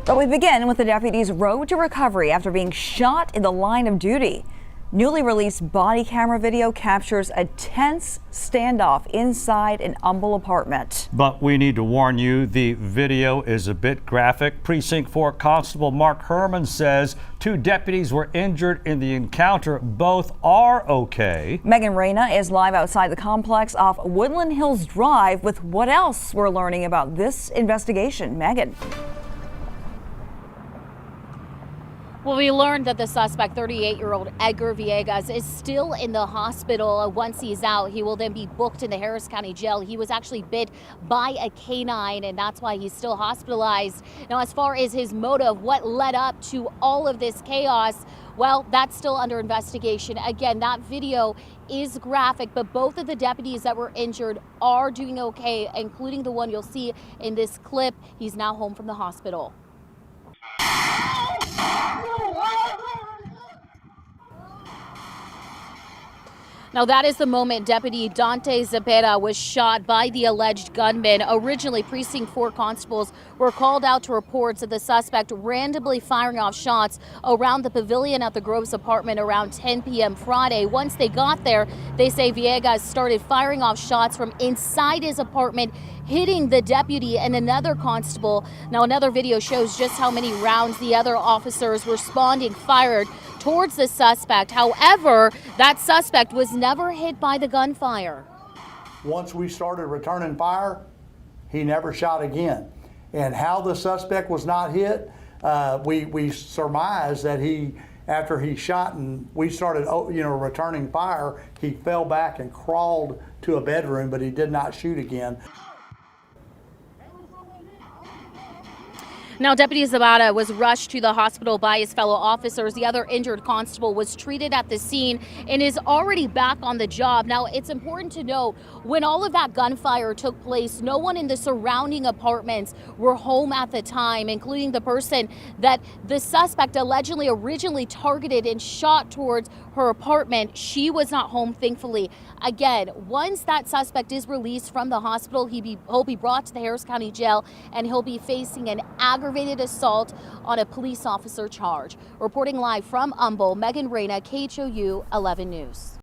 But we begin with the deputy's road to recovery after being shot in the line of duty. Newly released body camera video captures a tense standoff inside an Humble apartment. But we need to warn you, the video is a bit graphic. Precinct 4 Constable Mark Herman says 2 deputies were injured in the encounter. Both are okay. Megan Reyna is live outside the complex off Woodland Hills Drive with what else we're learning about this investigation. Megan. Well, we learned that the suspect, 38-year-old Edgar Villegas, is still in the hospital. Once he's out, he will then be booked in the Harris County Jail. He was actually bit by a canine, and that's why he's still hospitalized. Now, as far as his motive, what led up to all of this chaos, well, that's still under investigation. Again, that video is graphic, but both of the deputies that were injured are doing okay, including the one you'll see in this clip. He's now home from the hospital. Now, that is the moment Deputy Dante Zepeda was shot by the alleged gunman. Originally, Precinct 4 constables were called out to reports of the suspect randomly firing off shots around the pavilion at the Groves apartment around 10 p.m. Friday. Once they got there, they say Villegas started firing off shots from inside his apartment, hitting the deputy and another constable. Now, another video shows just how many rounds the other officers responding fired towards the suspect. However, that suspect was never hit by the gunfire. Once we started returning fire, he never shot again. And how the suspect was not hit, we surmised that after he shot and we started, returning fire, he fell back and crawled to a bedroom, but he did not shoot again. Now, Deputy Zapata was rushed to the hospital by his fellow officers. The other injured constable was treated at the scene and is already back on the job. Now, it's important to note, when all of that gunfire took place, no one in the surrounding apartments were home at the time, including the person that the suspect allegedly originally targeted and shot towards her apartment. She was not home, thankfully. Again, once that suspect is released from the hospital, he'll be brought to the Harris County Jail, and he'll be facing an aggravated assault on a police officer charge. Reporting live from Humble, Megan Reyna, KHOU 11 News.